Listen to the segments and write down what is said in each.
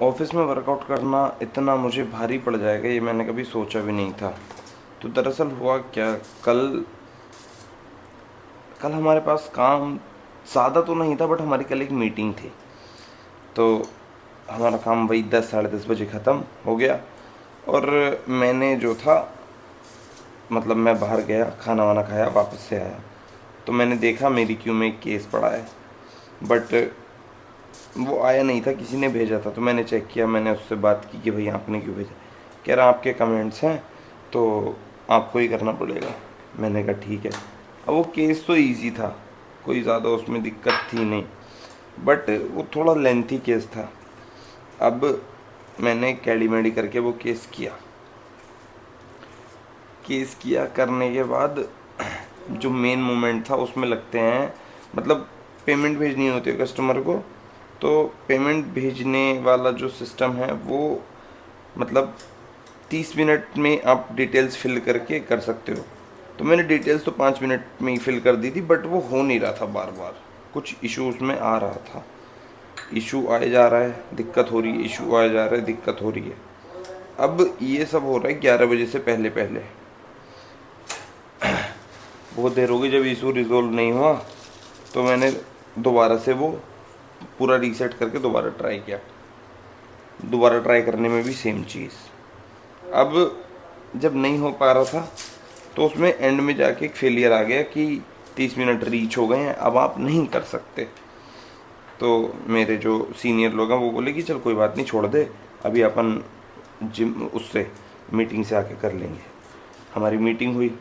Office में workout करना इतना मुझे भारी पड़ जाएगा ये मैंने कभी सोचा भी नहीं था। तो दरअसल हुआ क्या, कल कल हमारे पास काम ज़्यादा तो नहीं था, बट हमारी कल एक मीटिंग थी। तो हमारा काम वही 10 साढ़े 10 बजे ख़त्म हो गया। और मैंने जो था, मतलब मैं बाहर गया, खाना वाना खाया, वापस से आया, तो मैंने देखा मेरी क्यू में एक केस पड़ा है। बट वो आया नहीं था, किसी ने भेजा था। तो मैंने चेक किया, मैंने उससे बात की कि भाई आपने क्यों भेजा। कह रहा आपके कमेंट्स हैं तो आपको ही करना पड़ेगा। मैंने कहा ठीक है। अब वो केस तो इजी था, कोई ज़्यादा उसमें दिक्कत थी नहीं, बट वो थोड़ा लेंथी केस था। अब मैंने कैडी मैडी करके वो केस किया करने के बाद जो मेन मोमेंट था उसमें लगते हैं, मतलब पेमेंट भेजनी होती है कस्टमर को। तो पेमेंट भेजने वाला जो सिस्टम है वो, मतलब 30 मिनट में आप डिटेल्स फिल करके कर सकते हो। तो मैंने डिटेल्स तो 5 मिनट में ही फिल कर दी थी, बट वो हो नहीं रहा था, बार बार कुछ इशू उसमें आ रहा था। इशू आए जा रहा है, दिक्कत हो रही है, इशू आए जा रहा है, दिक्कत हो रही है। अब ये सब हो रहा है 11 बजे से पहले पहले। बहुत देर हो गई, जब इशू रिजोल्व नहीं हुआ तो मैंने दोबारा से वो पूरा रीसेट करके दोबारा ट्राई किया। दोबारा ट्राई करने में भी सेम चीज़। अब जब नहीं हो पा रहा था तो उसमें एंड में जाके एक फेलियर आ गया कि 30 मिनट रीच हो गए हैं, अब आप नहीं कर सकते। तो मेरे जो सीनियर लोग हैं वो बोले कि चल कोई बात नहीं, छोड़ दे, अभी अपन जिम उससे मीटिंग से आके कर लेंगे। हमारी मीटिंग हुई।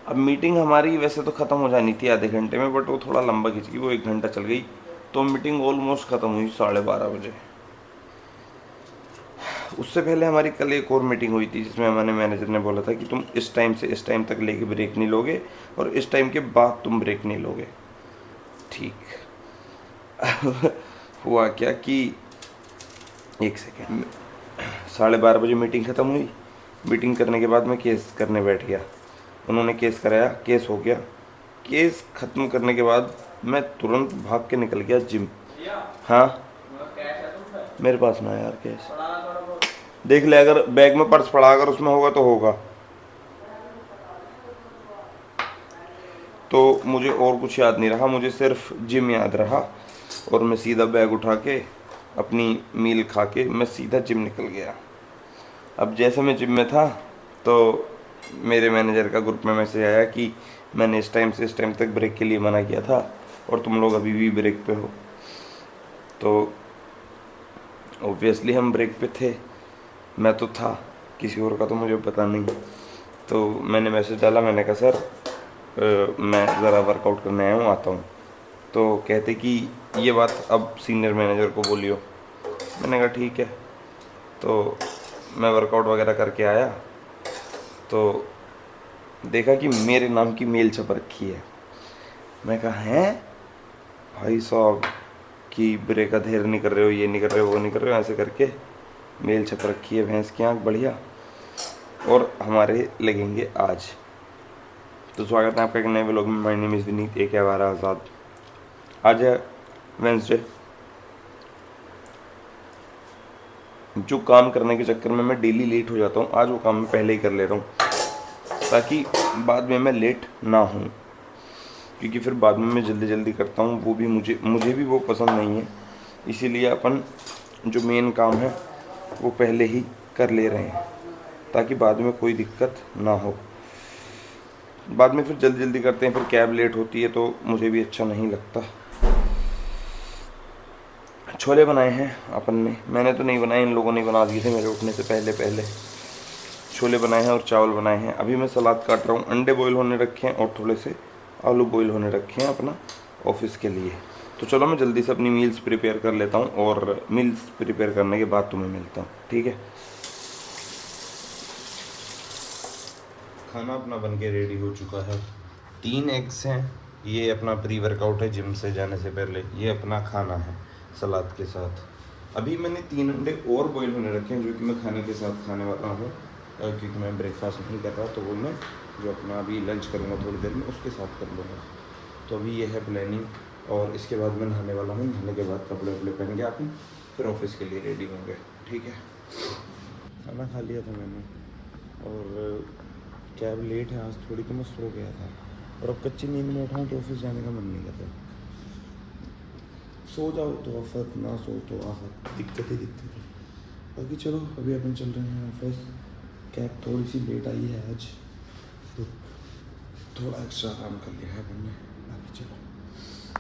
अब मीटिंग हमारी वैसे तो ख़त्म हो जानी थी आधे घंटे में, बट वो थोड़ा लंबा खिंच गई, वो 1 घंटा चल गई। तो मीटिंग ऑलमोस्ट ख़त्म हुई 12:30 बजे। उससे पहले हमारी कल एक और मीटिंग हुई थी जिसमें हमारे मैनेजर ने बोला था कि तुम इस टाइम से इस टाइम तक लेके ब्रेक नहीं लोगे और इस टाइम के बाद तुम ब्रेक नहीं लोगे। ठीक। हुआ क्या कि, एक सेकेंड, 12:30 बजे मीटिंग ख़त्म हुई। मीटिंग करने के बाद मैं केस करने बैठ गया। उन्होंने केस कराया, केस हो गया। केस ख़त्म करने के बाद मैं तुरंत भाग के निकल गया जिम। हाँ, मेरे पास ना यार कैश, देख ले, अगर बैग में पर्स पड़ा, अगर उसमें होगा तो होगा। तो मुझे और कुछ याद नहीं रहा, मुझे सिर्फ जिम याद रहा। और मैं सीधा बैग उठा के अपनी मील खा के मैं सीधा जिम निकल गया। अब जैसे मैं जिम में था तो मेरे मैनेजर का ग्रुप में मैसेज आया कि मैंने इस टाइम से इस टाइम तक ब्रेक के लिए मना किया था और तुम लोग अभी भी ब्रेक पे हो। तो ऑब्वियसली हम ब्रेक पे थे, मैं तो था, किसी और का तो मुझे पता नहीं। तो मैंने मैसेज डाला, मैंने कहा सर मैं ज़रा वर्कआउट करने आया हूँ, आता हूँ। तो कहते कि ये बात अब सीनियर मैनेजर को बोलियो। मैंने कहा ठीक है। तो मैं वर्कआउट वगैरह करके आया तो देखा कि मेरे नाम की मेल छप रखी है। मैं कहा हैं भाई साहब कि ब्रेक का देर नहीं कर रहे हो, ये नहीं कर रहे हो, वो नहीं कर रहे हो, ऐसे करके मेल छप रखी है, भैंस की आँख बढ़िया। और हमारे लगेंगे आज। तो स्वागत है आपका एक नए व्लॉग में। माय नेम इज़ विनीत, एक है हमारा आज़ाद। आज है वेंसडे। जो काम करने के चक्कर में मैं डेली लेट हो जाता हूँ, आज वो काम मैं पहले ही कर ले रहा हूँ ताकि बाद में मैं लेट ना हूँ। क्योंकि फिर बाद में मैं जल्दी जल्दी करता हूँ, वो भी मुझे भी वो पसंद नहीं है। इसीलिए अपन जो मेन काम है वो पहले ही कर ले रहे हैं ताकि बाद में कोई दिक्कत ना हो। बाद में फिर जल्दी जल्दी करते हैं, फिर कैब लेट होती है तो मुझे भी अच्छा नहीं लगता। छोले बनाए हैं अपन ने, मैंने तो नहीं बनाए, इन लोगों ने बना दिए थे मेरे उठने से पहले पहले। छोले बनाए हैं और चावल बनाए हैं। अभी मैं सलाद काट रहा हूँ, अंडे बॉईल होने रखे हैं और थोड़े से आलू बॉईल होने रखे हैं अपना ऑफिस के लिए। तो चलो मैं जल्दी से अपनी मील्स प्रिपेयर कर लेता हूँ और मील्स प्रिपेयर करने के बाद तुम्हें मिलता हूँ, ठीक है। खाना अपना बन के रेडी हो चुका है। 3 एग्स हैं, ये अपना प्री वर्कआउट है जिम से जाने से पहले। ये अपना खाना है सलाद के साथ। अभी मैंने 3 अंडे और बॉईल होने रखे हैं जो कि मैं खाने के साथ खाने वाला हूँ, क्योंकि मैं ब्रेकफास्ट नहीं कर रहा। तो वो मैं जो अपना अभी लंच करूँगा थोड़ी देर में उसके साथ कर लूँगा। तो अभी ये है प्लानिंग। और इसके बाद मैं नहाने वाला हूँ। नहाने के बाद कपड़े वपड़े पहन के आप फिर ऑफिस के लिए रेडी होंगे, ठीक है। खाना खा लिया था मैंने और कैब लेट है आज थोड़ी, तो मैं सो गया था। और अब कच्ची नींद में उठाऊँ तो ऑफिस जाने का मन नहीं करता। सो जाओ तो आफत, ना सो तो आफत, दिक्कत ही है। बाकी चलो अभी अपन चल रहे हैं ऑफिस। कैब थोड़ी सी लेट आई है आज, तो थोड़ा एक्स्ट्रा आराम कर लिया है अपन ने। बाकी चलो।